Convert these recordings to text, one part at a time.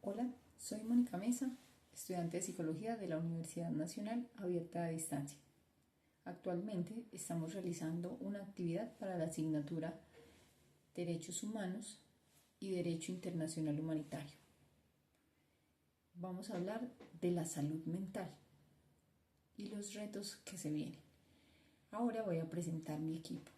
Hola, soy Mónica Mesa, estudiante de Psicología de la Universidad Nacional Abierta a Distancia. Actualmente estamos realizando una actividad para la asignatura Derechos Humanos y Derecho Internacional Humanitario. Vamos a hablar de la salud mental y los retos que se vienen. Ahora voy a presentar mi equipo.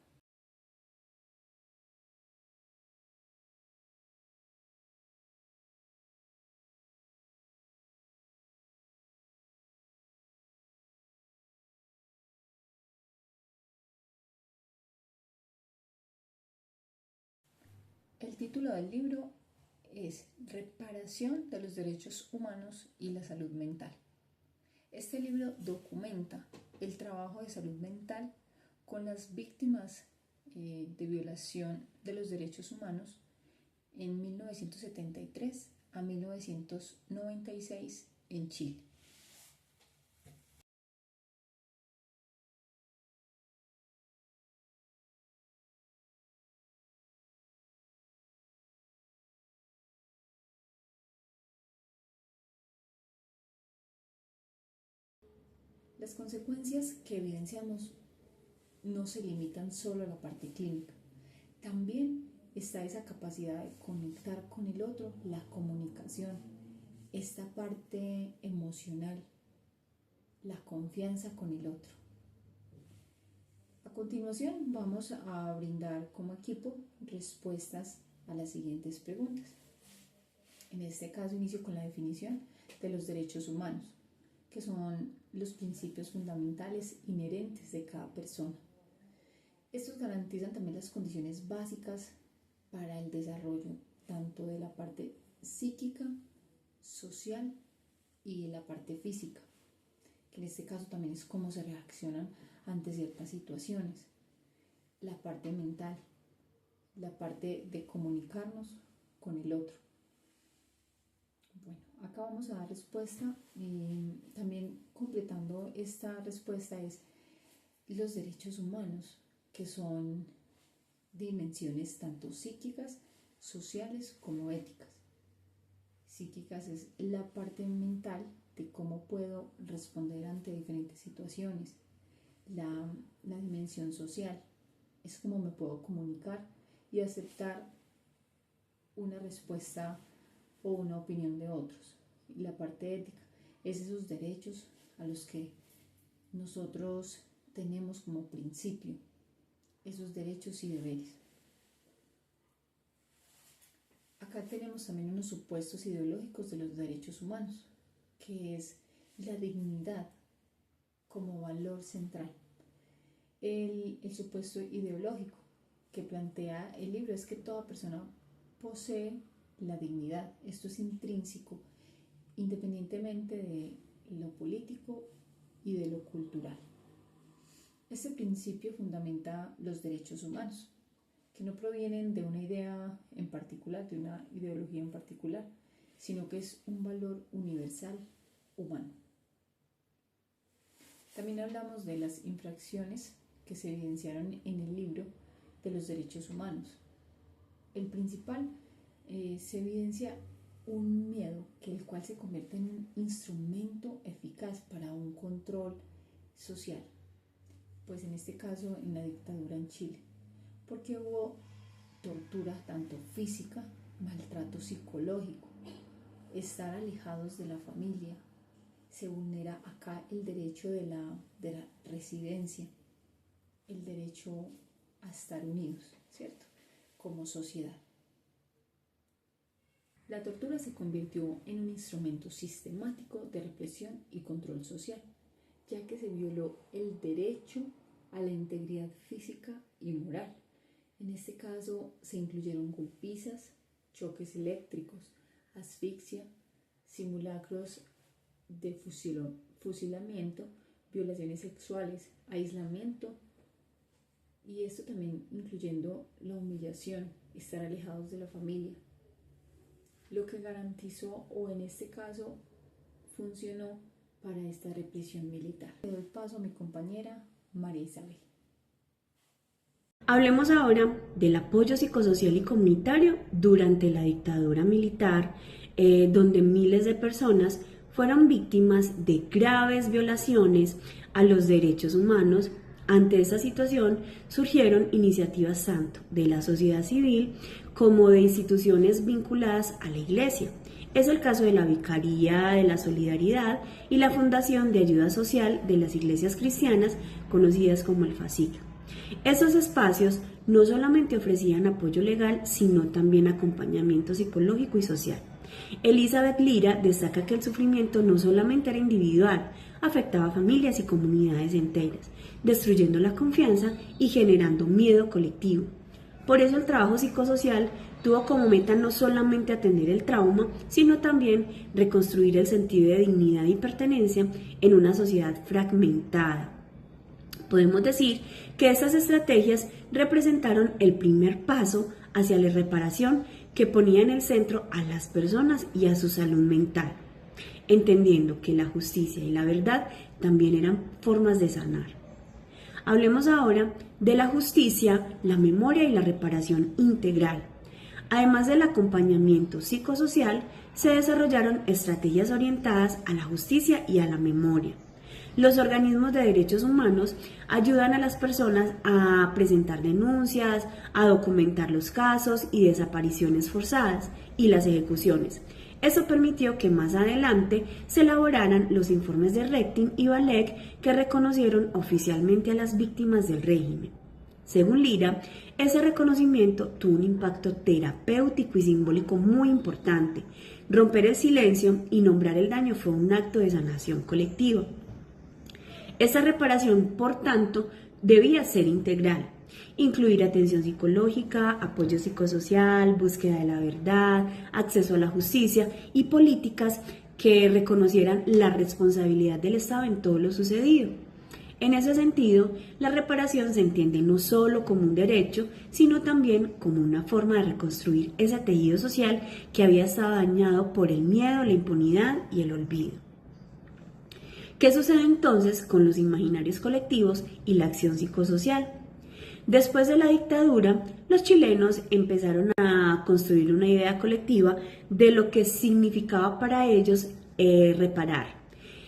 El título del libro es Reparación de los Derechos Humanos y la Salud Mental. Este libro documenta el trabajo de salud mental con las víctimas de violación de los derechos humanos en 1973 a 1996 en Chile. Las consecuencias que evidenciamos no se limitan solo a la parte clínica. También está esa capacidad de conectar con el otro, la comunicación, esta parte emocional, la confianza con el otro. A continuación vamos a brindar como equipo respuestas a las siguientes preguntas. En este caso inicio con la definición de los derechos humanos, que son los principios fundamentales inherentes de cada persona. Estos garantizan también las condiciones básicas para el desarrollo tanto de la parte psíquica, social y de la parte física, que en este caso también es cómo se reaccionan ante ciertas situaciones. La parte mental, la parte de comunicarnos con el otro. Bueno, acá vamos a dar respuesta y también completando esta respuesta es los derechos humanos, que son dimensiones tanto psíquicas, sociales como éticas. Psíquicas es la parte mental de cómo puedo responder ante diferentes situaciones. La dimensión social es cómo me puedo comunicar y aceptar una respuesta o una opinión de otros. Y la parte ética es esos derechos a los que nosotros tenemos como principio, esos derechos y deberes. Acá tenemos también unos supuestos ideológicos de los derechos humanos, que es la dignidad como valor central. El supuesto ideológico que plantea el libro es que toda persona posee la dignidad. Esto es intrínseco, independientemente de lo político y de lo cultural. Este principio fundamenta los derechos humanos, que no provienen de una idea en particular, de una ideología en particular, sino que es un valor universal humano. También hablamos de las infracciones que se evidenciaron en el libro de los derechos humanos. El principal se evidencia un miedo, que el cual se convierte en un instrumento eficaz para un control social, pues en este caso en la dictadura en Chile, porque hubo tortura tanto física, maltrato psicológico, estar alejados de la familia, se vulnera acá el derecho de la residencia, el derecho a estar unidos, ¿cierto? Como sociedad. La tortura se convirtió en un instrumento sistemático de represión y control social, ya que se violó el derecho a la integridad física y moral. En este caso se incluyeron golpizas, choques eléctricos, asfixia, simulacros de fusilamiento, violaciones sexuales, aislamiento, y esto también incluyendo la humillación, estar alejados de la familia, lo que garantizó o en este caso funcionó para esta represión militar. Le doy paso a mi compañera María Isabel. Hablemos ahora del apoyo psicosocial y comunitario durante la dictadura militar donde miles de personas fueron víctimas de graves violaciones a los derechos humanos. Ante esta situación surgieron iniciativas tanto de la sociedad civil como de instituciones vinculadas a la Iglesia. Es el caso de la Vicaría de la Solidaridad y la Fundación de Ayuda Social de las Iglesias Cristianas, conocidas como el FACIC. Estos espacios no solamente ofrecían apoyo legal, sino también acompañamiento psicológico y social. Elizabeth Lira destaca que el sufrimiento no solamente era individual, afectaba a familias y comunidades enteras, destruyendo la confianza y generando miedo colectivo. Por eso el trabajo psicosocial tuvo como meta no solamente atender el trauma, sino también reconstruir el sentido de dignidad y pertenencia en una sociedad fragmentada. Podemos decir que estas estrategias representaron el primer paso hacia la reparación que ponía en el centro a las personas y a su salud mental, entendiendo que la justicia y la verdad también eran formas de sanar. Hablemos ahora de la justicia, la memoria y la reparación integral. Además del acompañamiento psicosocial, se desarrollaron estrategias orientadas a la justicia y a la memoria. Los organismos de derechos humanos ayudan a las personas a presentar denuncias, a documentar los casos y desapariciones forzadas y las ejecuciones. Eso permitió que más adelante se elaboraran los informes de Reptin y Valech que reconocieron oficialmente a las víctimas del régimen. Según Lira, ese reconocimiento tuvo un impacto terapéutico y simbólico muy importante. Romper el silencio y nombrar el daño fue un acto de sanación colectiva. Esta reparación, por tanto, debía ser integral, incluir atención psicológica, apoyo psicosocial, búsqueda de la verdad, acceso a la justicia y políticas que reconocieran la responsabilidad del Estado en todo lo sucedido. En ese sentido, la reparación se entiende no solo como un derecho, sino también como una forma de reconstruir ese tejido social que había estado dañado por el miedo, la impunidad y el olvido. ¿Qué sucede entonces con los imaginarios colectivos y la acción psicosocial? Después de la dictadura, los chilenos empezaron a construir una idea colectiva de lo que significaba para ellos reparar.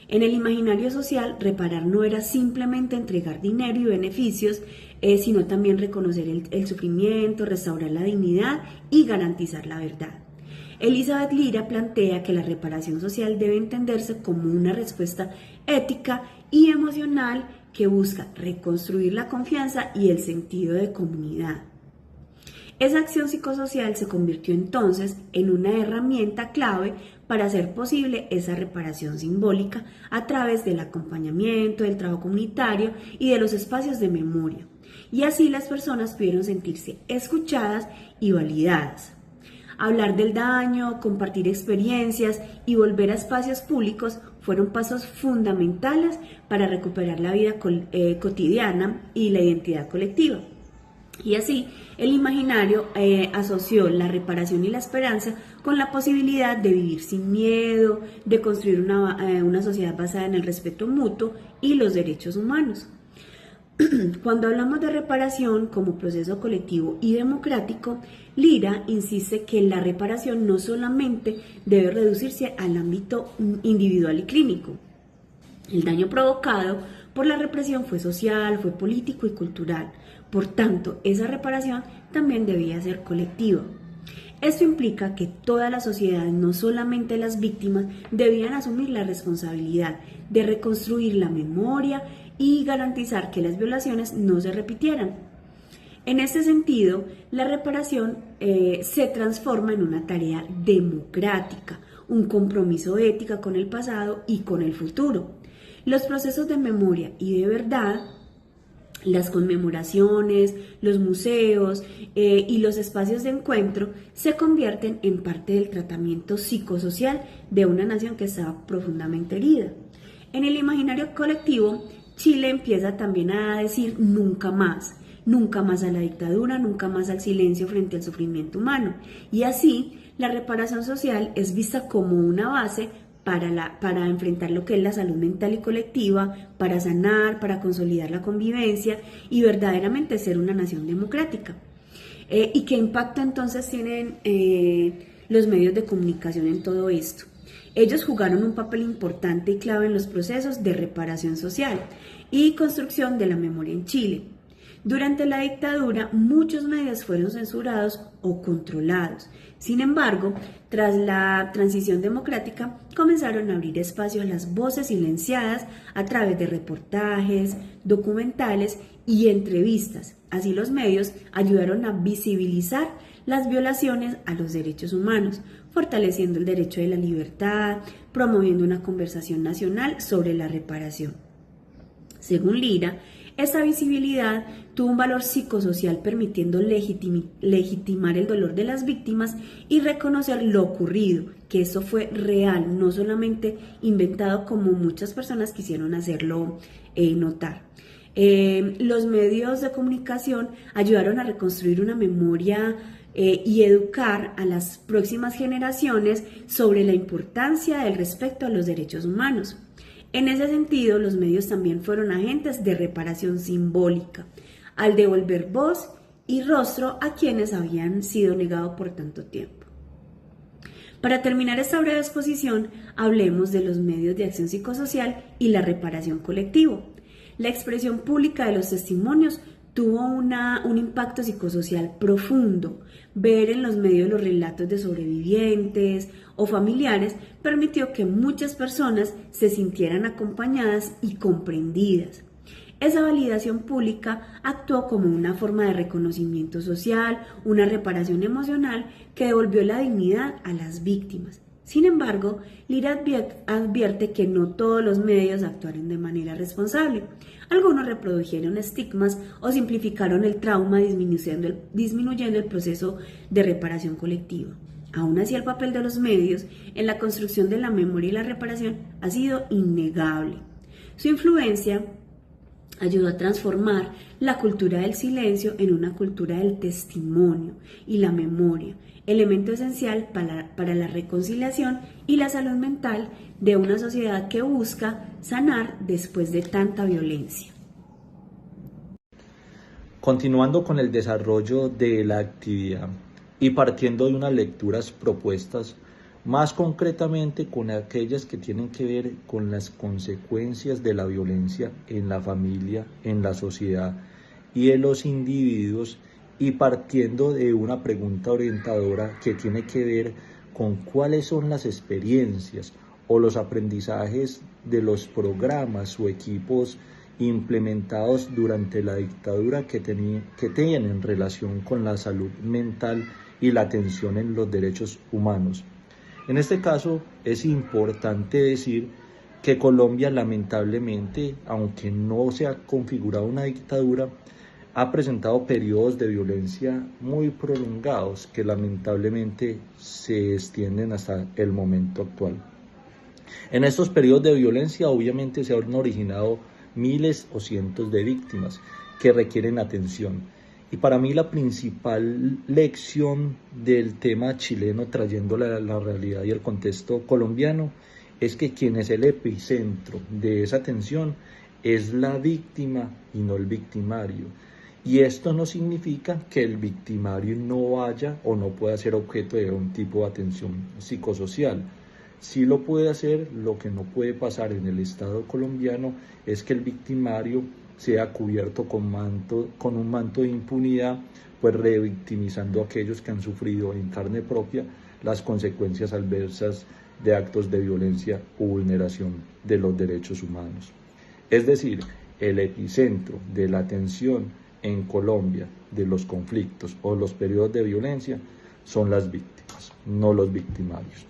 En el imaginario social, reparar no era simplemente entregar dinero y beneficios, sino también reconocer el sufrimiento, restaurar la dignidad y garantizar la verdad. Elizabeth Lira plantea que la reparación social debe entenderse como una respuesta ética y emocional que busca reconstruir la confianza y el sentido de comunidad. Esa acción psicosocial se convirtió entonces en una herramienta clave para hacer posible esa reparación simbólica a través del acompañamiento, del trabajo comunitario y de los espacios de memoria. Y así las personas pudieron sentirse escuchadas y validadas. Hablar del daño, compartir experiencias y volver a espacios públicos fueron pasos fundamentales para recuperar la vida cotidiana y la identidad colectiva. Y así, el imaginario asoció la reparación y la esperanza con la posibilidad de vivir sin miedo, de construir una sociedad basada en el respeto mutuo y los derechos humanos. Cuando hablamos de reparación como proceso colectivo y democrático, Lira insiste que la reparación no solamente debe reducirse al ámbito individual y clínico. El daño provocado por la represión fue social, fue político y cultural. Por tanto, esa reparación también debía ser colectiva. Esto implica que toda la sociedad, no solamente las víctimas, debían asumir la responsabilidad de reconstruir la memoria y garantizar que las violaciones no se repitieran. En este sentido, la reparación se transforma en una tarea democrática, un compromiso ético con el pasado y con el futuro. Los procesos de memoria y de verdad, las conmemoraciones, los museos y los espacios de encuentro se convierten en parte del tratamiento psicosocial de una nación que estaba profundamente herida. En el imaginario colectivo, Chile empieza también a decir nunca más a la dictadura, nunca más al silencio frente al sufrimiento humano. Y así, la reparación social es vista como una base para enfrentar lo que es la salud mental y colectiva, para sanar, para consolidar la convivencia y verdaderamente ser una nación democrática. ¿Y qué impacto entonces tienen los medios de comunicación en todo esto. Ellos jugaron un papel importante y clave en los procesos de reparación social y construcción de la memoria en Chile. Durante la dictadura, muchos medios fueron censurados o controlados. Sin embargo, tras la transición democrática, comenzaron a abrir espacio a las voces silenciadas a través de reportajes, documentales y entrevistas. Así, los medios ayudaron a visibilizar las violaciones a los derechos humanos, fortaleciendo el derecho de la libertad, promoviendo una conversación nacional sobre la reparación. Según Lira, esta visibilidad tuvo un valor psicosocial permitiendo legitimar el dolor de las víctimas y reconocer lo ocurrido, que eso fue real, no solamente inventado como muchas personas quisieron hacerlo notar. Los medios de comunicación ayudaron a reconstruir una memoria y educar a las próximas generaciones sobre la importancia del respeto a los derechos humanos. En ese sentido, los medios también fueron agentes de reparación simbólica, al devolver voz y rostro a quienes habían sido negados por tanto tiempo. Para terminar esta breve exposición, hablemos de los medios de acción psicosocial y la reparación colectiva. La expresión pública de los testimonios tuvo un impacto psicosocial profundo. Ver en los medios los relatos de sobrevivientes o familiares permitió que muchas personas se sintieran acompañadas y comprendidas. Esa validación pública actuó como una forma de reconocimiento social, una reparación emocional que devolvió la dignidad a las víctimas. Sin embargo, Lira advierte que no todos los medios actuaron de manera responsable. Algunos reprodujeron estigmas o simplificaron el trauma, disminuyendo el proceso de reparación colectiva. Aún así, el papel de los medios en la construcción de la memoria y la reparación ha sido innegable. Su influencia ayudó a transformar la cultura del silencio en una cultura del testimonio y la memoria, elemento esencial para la reconciliación y la salud mental de una sociedad que busca sanar después de tanta violencia. Continuando con el desarrollo de la actividad y partiendo de unas lecturas propuestas, más concretamente con aquellas que tienen que ver con las consecuencias de la violencia en la familia, en la sociedad y en los individuos, y partiendo de una pregunta orientadora que tiene que ver con cuáles son las experiencias o los aprendizajes de los programas o equipos implementados durante la dictadura que tienen relación con la salud mental y la atención en los derechos humanos. En este caso es importante decir que Colombia, lamentablemente, aunque no se ha configurado una dictadura, ha presentado periodos de violencia muy prolongados que lamentablemente se extienden hasta el momento actual. En estos periodos de violencia obviamente se han originado miles o cientos de víctimas que requieren atención. Y para mí la principal lección del tema chileno, trayéndola a la realidad y el contexto colombiano, es que quien es el epicentro de esa atención es la víctima y no el victimario. Y esto no significa que el victimario no vaya o no pueda ser objeto de un tipo de atención psicosocial. Sí lo puede hacer. Lo que no puede pasar en el Estado colombiano es que el victimario sea cubierto con un manto de impunidad, pues revictimizando a aquellos que han sufrido en carne propia las consecuencias adversas de actos de violencia o vulneración de los derechos humanos. Es decir, el epicentro de la atención en Colombia de los conflictos o los periodos de violencia son las víctimas, no los victimarios.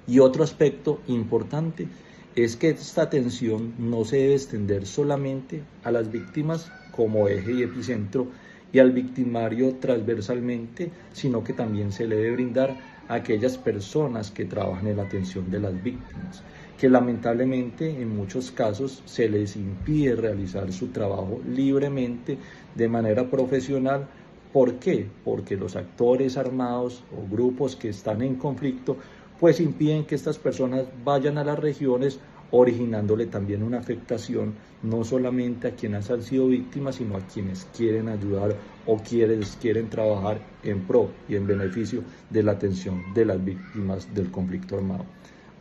Y otro aspecto importante es que esta atención no se debe extender solamente a las víctimas como eje y epicentro y al victimario transversalmente, sino que también se le debe brindar a aquellas personas que trabajan en la atención de las víctimas, que lamentablemente en muchos casos se les impide realizar su trabajo libremente de manera profesional. ¿Por qué? Porque los actores armados o grupos que están en conflicto pues impiden que estas personas vayan a las regiones originándole también una afectación no solamente a quienes han sido víctimas, sino a quienes quieren ayudar o quienes quieren trabajar en pro y en beneficio de la atención de las víctimas del conflicto armado.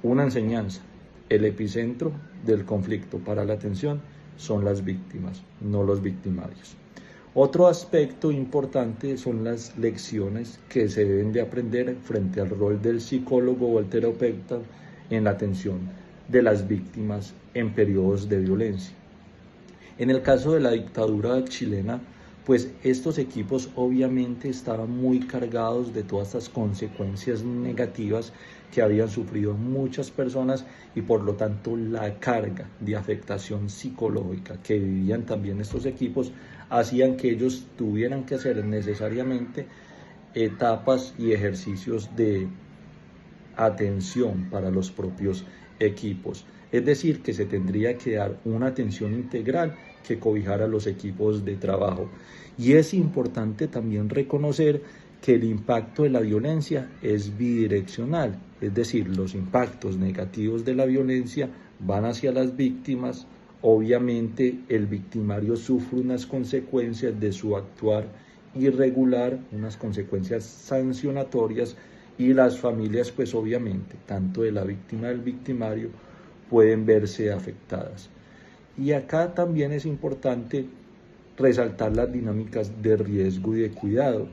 Una enseñanza: el epicentro del conflicto para la atención son las víctimas, no los victimarios. Otro aspecto importante son las lecciones que se deben de aprender frente al rol del psicólogo o el terapeuta en la atención de las víctimas en periodos de violencia. En el caso de la dictadura chilena, pues estos equipos obviamente estaban muy cargados de todas estas consecuencias negativas que habían sufrido muchas personas, y por lo tanto la carga de afectación psicológica que vivían también estos equipos hacían que ellos tuvieran que hacer necesariamente etapas y ejercicios de atención para los propios equipos. Es decir, que se tendría que dar una atención integral que cobijara los equipos de trabajo. Y es importante también reconocer que el impacto de la violencia es bidireccional, es decir, los impactos negativos de la violencia van hacia las víctimas. Obviamente el victimario sufre unas consecuencias de su actuar irregular, unas consecuencias sancionatorias, y las familias, pues obviamente, tanto de la víctima del victimario, pueden verse afectadas. Y acá también es importante resaltar las dinámicas de riesgo y de cuidado,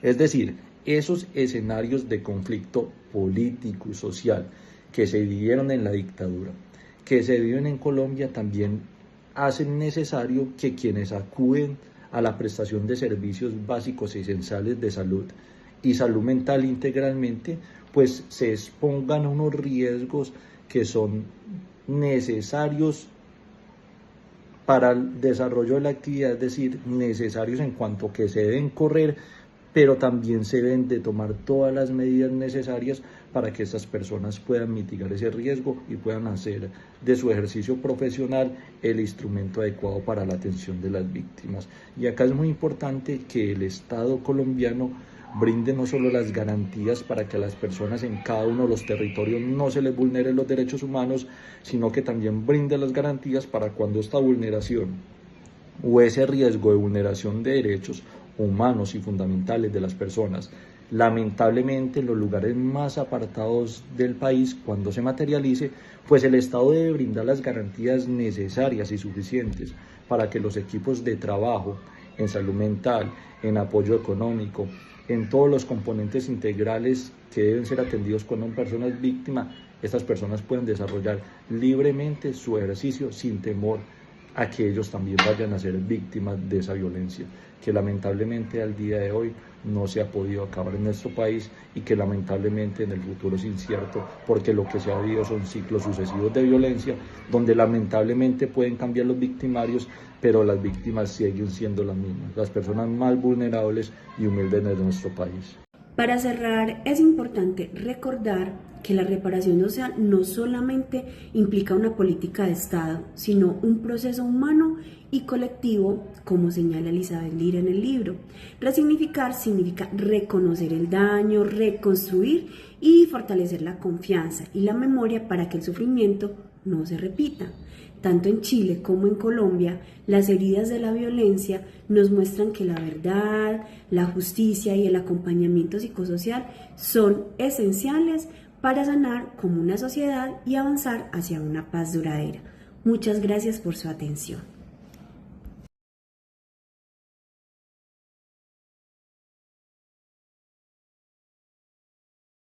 es decir, esos escenarios de conflicto político y social que se vivieron en la dictadura, que se viven en Colombia, también hacen necesario que quienes acuden a la prestación de servicios básicos y esenciales de salud y salud mental integralmente, pues se expongan a unos riesgos que son necesarios para el desarrollo de la actividad, es decir, necesarios en cuanto que se deben correr, pero también se deben de tomar todas las medidas necesarias para que estas personas puedan mitigar ese riesgo y puedan hacer de su ejercicio profesional el instrumento adecuado para la atención de las víctimas. Y acá es muy importante que el Estado colombiano brinde no solo las garantías para que a las personas en cada uno de los territorios no se les vulneren los derechos humanos, sino que también brinde las garantías para cuando esta vulneración o ese riesgo de vulneración de derechos humanos y fundamentales de las personas, lamentablemente en los lugares más apartados del país, cuando se materialice, pues el Estado debe brindar las garantías necesarias y suficientes para que los equipos de trabajo en salud mental, en apoyo económico, en todos los componentes integrales que deben ser atendidos cuando una persona es víctima, estas personas pueden desarrollar libremente su ejercicio sin temor a que ellos también vayan a ser víctimas de esa violencia, que lamentablemente al día de hoy no se ha podido acabar en nuestro país y que lamentablemente en el futuro es incierto, porque lo que se ha vivido son ciclos sucesivos de violencia, donde lamentablemente pueden cambiar los victimarios, pero las víctimas siguen siendo las mismas, las personas más vulnerables y humildes de nuestro país. Para cerrar, es importante recordar que la reparación social no solamente implica una política de Estado, sino un proceso humano y colectivo, como señala Elizabeth Lira en el libro. Resignificar significa reconocer el daño, reconstruir y fortalecer la confianza y la memoria para que el sufrimiento no se repita. Tanto en Chile como en Colombia, las heridas de la violencia nos muestran que la verdad, la justicia y el acompañamiento psicosocial son esenciales para sanar como una sociedad y avanzar hacia una paz duradera. Muchas gracias por su atención.